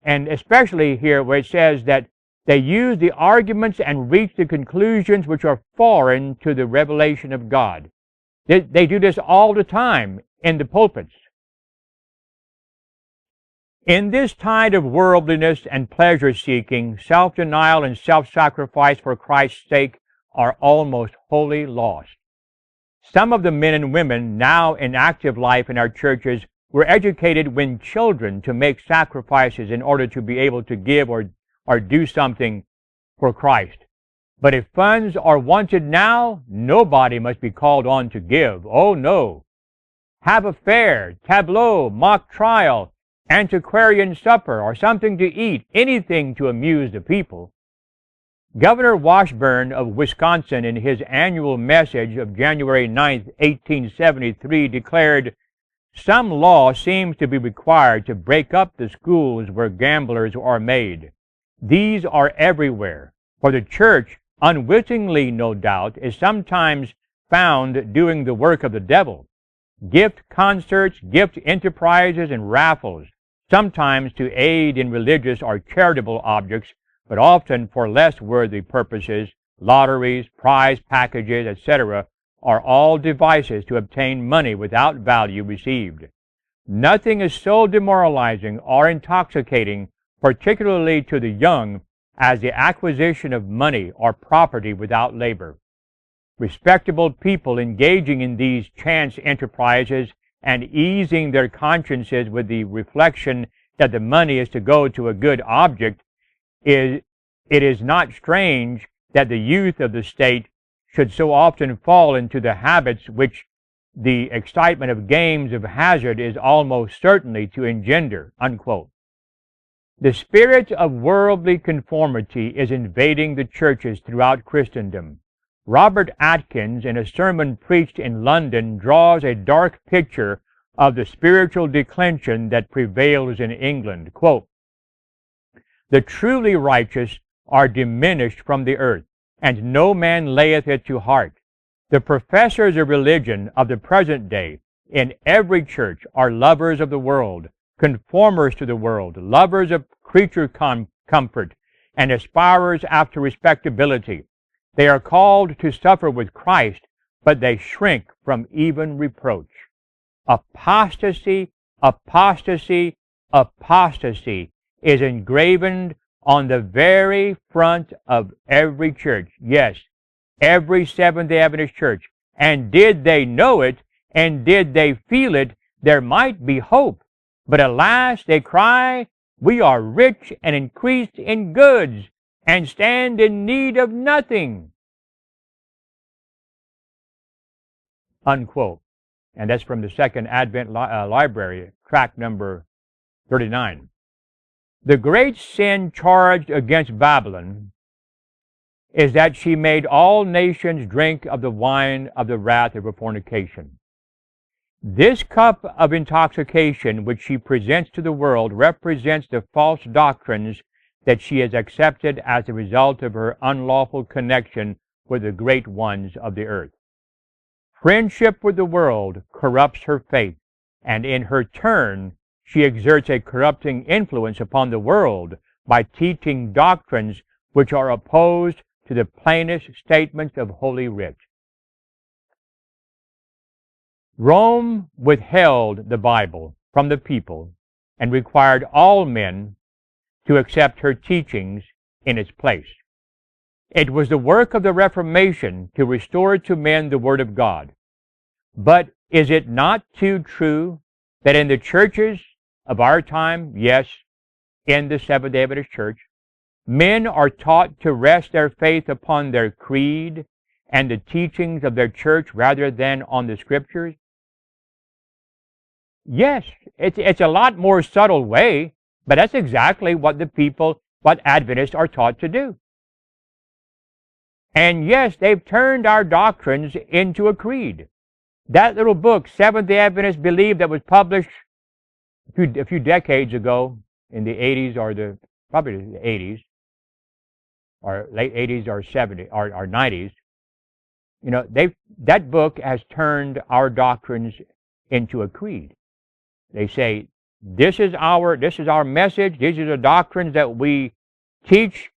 And especially here where it says that They use the arguments and reach the conclusions which are foreign to the revelation of God. They do this all the time in the pulpits. In this tide of worldliness and pleasure-seeking, self-denial and self-sacrifice for Christ's sake are almost wholly lost. Some of the men and women now in active life in our churches were educated when children to make sacrifices in order to be able to give or do something for Christ. But if funds are wanted now, nobody must be called on to give. Oh no. Have a fair, tableau, mock trial, antiquarian supper, or something to eat, anything to amuse the people. Governor Washburn of Wisconsin, in his annual message of January 9, 1873, declared, "Some law seems to be required to break up the schools where gamblers are made. These are everywhere, for the church, unwittingly no doubt, is sometimes found doing the work of the devil. Gift concerts, gift enterprises, and raffles, sometimes to aid in religious or charitable objects, but often for less worthy purposes, lotteries, prize packages, etc., are all devices to obtain money without value received. Nothing is so demoralizing or intoxicating, particularly to the young, as the acquisition of money or property without labor. Respectable people engaging in these chance enterprises and easing their consciences with the reflection that the money is to go to a good object, it is not strange that the youth of the state should so often fall into the habits which the excitement of games of hazard is almost certainly to engender." Unquote. The spirit of worldly conformity is invading the churches throughout Christendom. Robert Atkins, in a sermon preached in London, draws a dark picture of the spiritual declension that prevails in England. Quote, "The truly righteous are diminished from the earth, and no man layeth it to heart. The professors of religion of the present day in every church are lovers of the world, conformers to the world, lovers of creature comfort, and aspirers after respectability. They are called to suffer with Christ, but they shrink from even reproach. Apostasy, apostasy, apostasy is engraven on the very front of every church. Yes, every Seventh-day Adventist church. And did they know it, and did they feel it, there might be hope. But alas, they cry, we are rich and increased in goods, and stand in need of nothing." Unquote. And that's from the Second Advent Library, tract number 39. The great sin charged against Babylon is that she made all nations drink of the wine of the wrath of her fornication. This cup of intoxication which she presents to the world represents the false doctrines that she has accepted as a result of her unlawful connection with the great ones of the earth. Friendship with the world corrupts her faith, and in her turn she exerts a corrupting influence upon the world by teaching doctrines which are opposed to the plainest statements of Holy Writ. Rome withheld the Bible from the people and required all men to accept her teachings in its place. It was the work of the Reformation to restore to men the Word of God. But is it not too true that in the churches of our time, yes, in the Seventh-day Adventist Church, men are taught to rest their faith upon their creed and the teachings of their church rather than on the Scriptures? Yes, it's a lot more subtle way, but that's exactly what what Adventists are taught to do. And yes, they've turned our doctrines into a creed. That little book, Seventh-day Adventists Believe, that was published a few decades ago in the 80s or probably the 80s, or late 80s or 70s or 90s, that book has turned our doctrines into a creed. They say, this is our message, these are the doctrines that we teach,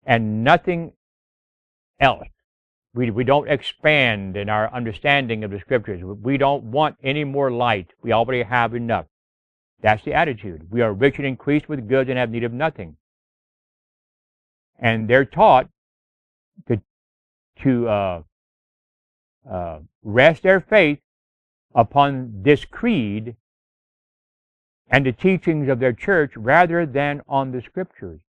and nothing else. We don't expand in our understanding of the Scriptures. We don't want any more light. We already have enough. That's the attitude. We are rich and increased with goods and have need of nothing. And they're taught to rest their faith upon this creed and the teachings of their church rather than on the Scriptures.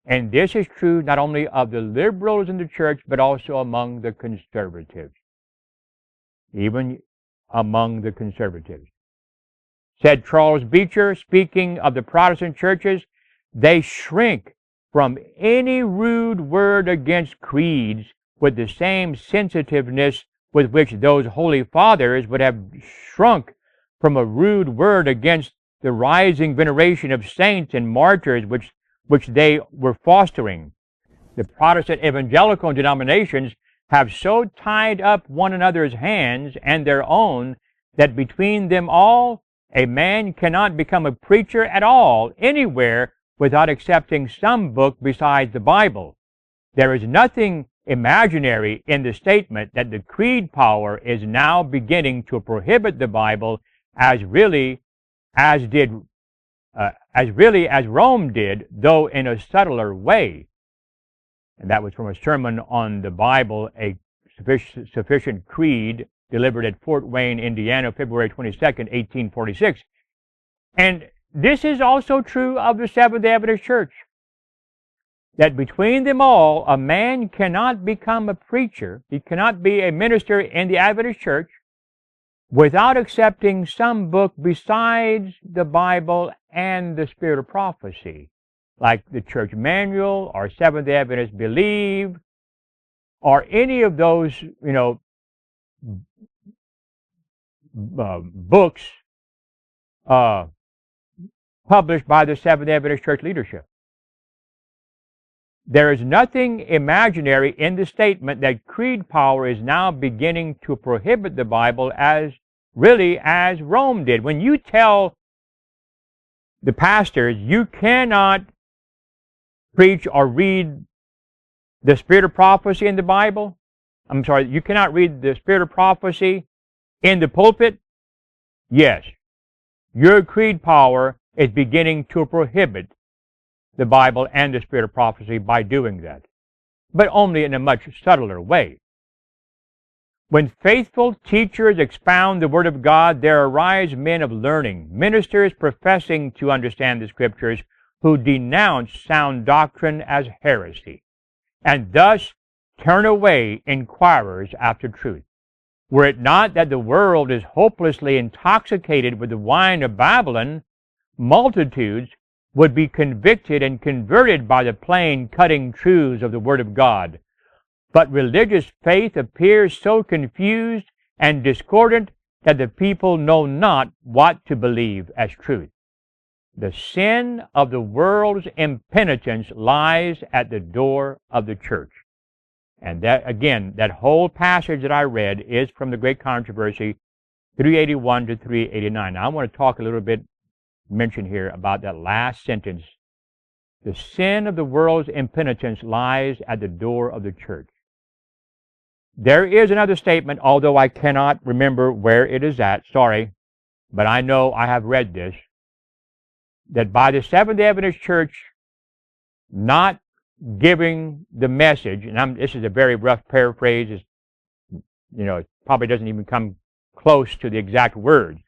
And this is true not only of the liberals in the church, but also among the conservatives. Even among the conservatives. Said Charles Beecher, speaking of the Protestant churches, they shrink from any rude word against creeds with the same sensitiveness with which those holy fathers would have shrunk from a rude word against the rising veneration of saints and martyrs which they were fostering. The Protestant evangelical denominations have so tied up one another's hands and their own that between them all, a man cannot become a preacher at all anywhere without accepting some book besides the Bible. There is nothing imaginary in the statement that the creed power is now beginning to prohibit the Bible as really as Rome did, though in a subtler way. And that was from a sermon on the Bible, a sufficient creed, delivered at Fort Wayne, Indiana, February 22nd, 1846. And this is also true of the Seventh-day Adventist Church, that between them all, a man cannot become a preacher, he cannot be a minister in the Adventist Church without accepting some book besides the Bible and the Spirit of Prophecy, like the Church Manual or Seventh-day Adventists Believe, or any of those, books published by the Seventh-day Adventist Church leadership. There is nothing imaginary in the statement that creed power is now beginning to prohibit the Bible as Rome did. When you tell the pastors you cannot preach or read the Spirit of Prophecy in the Bible, you cannot read the Spirit of Prophecy in the pulpit, yes, your creed power is beginning to prohibit the Bible and the Spirit of Prophecy by doing that, but only in a much subtler way. When faithful teachers expound the Word of God, there arise men of learning, ministers professing to understand the Scriptures, who denounce sound doctrine as heresy, and thus turn away inquirers after truth. Were it not that the world is hopelessly intoxicated with the wine of Babylon, multitudes would be convicted and converted by the plain, cutting truths of the Word of God. But religious faith appears so confused and discordant that the people know not what to believe as truth. The sin of the world's impenitence lies at the door of the church. And that, again, that whole passage that I read is from the Great Controversy, 381 to 389. Now, I want to talk a little bit, mention here about that last sentence. The sin of the world's impenitence lies at the door of the church. There is another statement, although I cannot remember where it is at, sorry, but I know I have read this, that by the Seventh-day Adventist Church not giving the message, and this is a very rough paraphrase, it probably doesn't even come close to the exact words,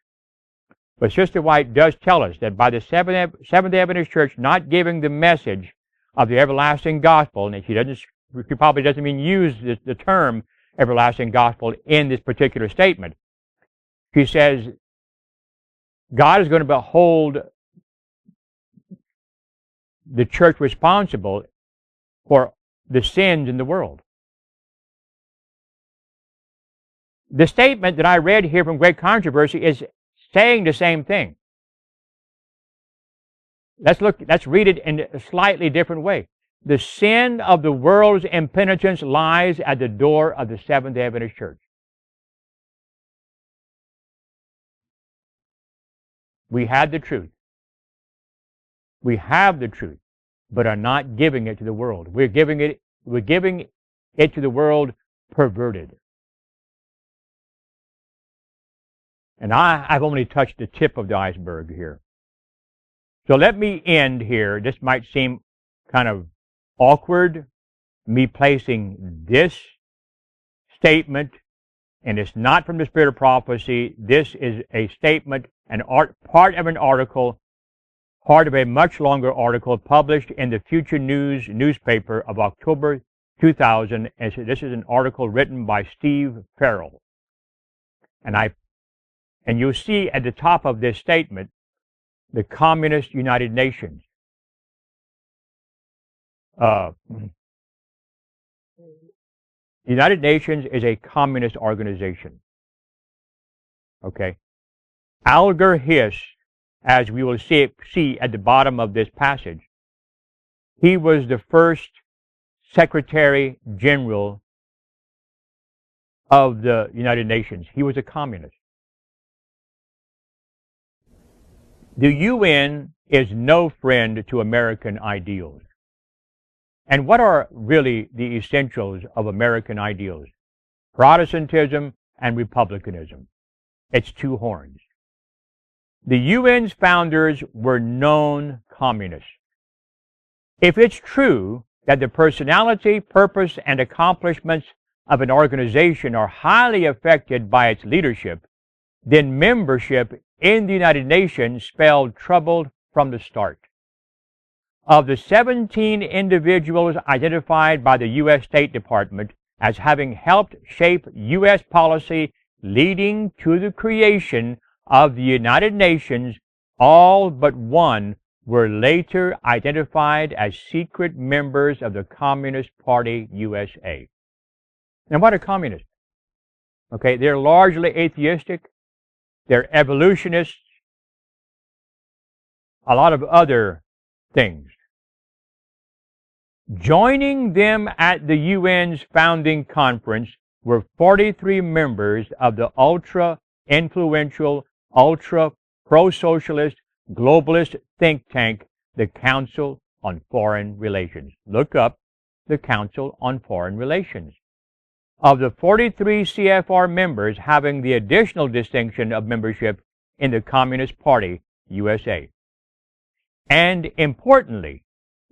but Sister White does tell us that by the Seventh-day Adventist Church not giving the message of the everlasting gospel, and she probably doesn't even use the term everlasting gospel in this particular statement. She says God is going to hold the church responsible for the sins in the world. The statement that I read here from Great Controversy is saying the same thing. Let's read it in a slightly different way. The sin of the world's impenitence lies at the door of the Seventh-day Adventist Church. We had the truth. We have the truth. but are not giving it to the world. We're giving it to the world perverted. And I've only touched the tip of the iceberg here. So let me end here. This might seem kind of awkward, me placing this statement, and it's not from the Spirit of Prophecy. This is a statement, part of an article, part of a much longer article published in the Future News newspaper of October 2000. And so this is an article written by Steve Farrell. And you'll see at the top of this statement, the Communist United Nations. United Nations is a communist organization. Okay? Alger Hiss, as we will see at the bottom of this passage, he was the first Secretary General of the United Nations. He was a communist. The UN is no friend to American ideals. And what are really the essentials of American ideals? Protestantism and republicanism. It's two horns. The UN's founders were known communists. If it's true that the personality, purpose, and accomplishments of an organization are highly affected by its leadership, then membership in the United Nations spelled trouble from the start. Of the 17 individuals identified by the U.S. State Department as having helped shape U.S. policy leading to the creation of the United Nations, all but one were later identified as secret members of the Communist Party USA. And what are communists? Okay, they're largely atheistic. They're evolutionists, a lot of other things. Joining them at the UN's founding conference were 43 members of the ultra-influential, ultra-pro-socialist, globalist think tank, the Council on Foreign Relations. Look up the Council on Foreign Relations. Of the 43 CFR members having the additional distinction of membership in the Communist Party, USA. And importantly,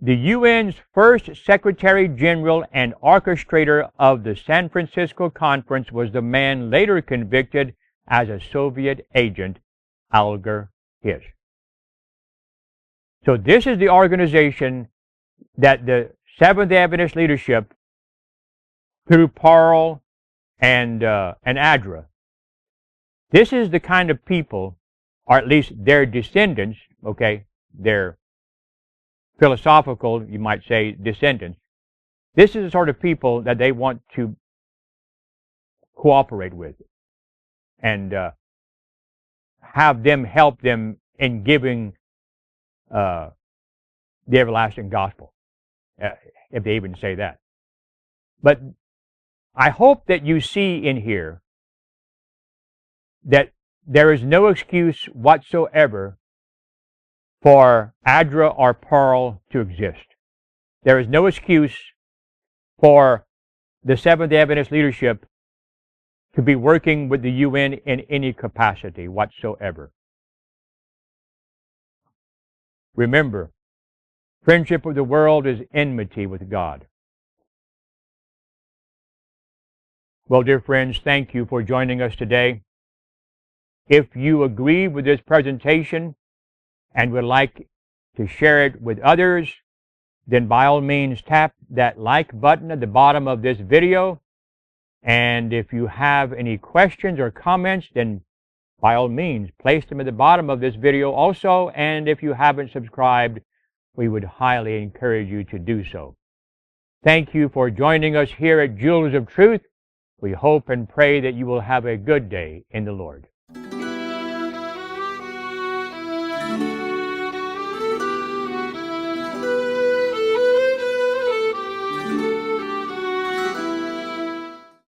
the UN's first Secretary General and orchestrator of the San Francisco Conference was the man later convicted as a Soviet agent, Alger Hiss. So this is the organization that the Seventh Adventist leadership, through Pearl and Adra, this is the kind of people, or at least their descendants, okay, their philosophical, you might say, descendants. This is the sort of people that they want to cooperate with and have them help them in giving the everlasting gospel, if they even say that. But I hope that you see in here that there is no excuse whatsoever for Adra or Pearl to exist. There is no excuse for the Seventh Adventist leadership to be working with the UN in any capacity whatsoever. Remember, friendship with the world is enmity with God. Well, dear friends, thank you for joining us today. If you agree with this presentation and would like to share it with others, then by all means tap that like button at the bottom of this video. And if you have any questions or comments, then by all means place them at the bottom of this video also. And if you haven't subscribed, we would highly encourage you to do so. Thank you for joining us here at Jewels of Truth. We hope and pray that you will have a good day in the Lord.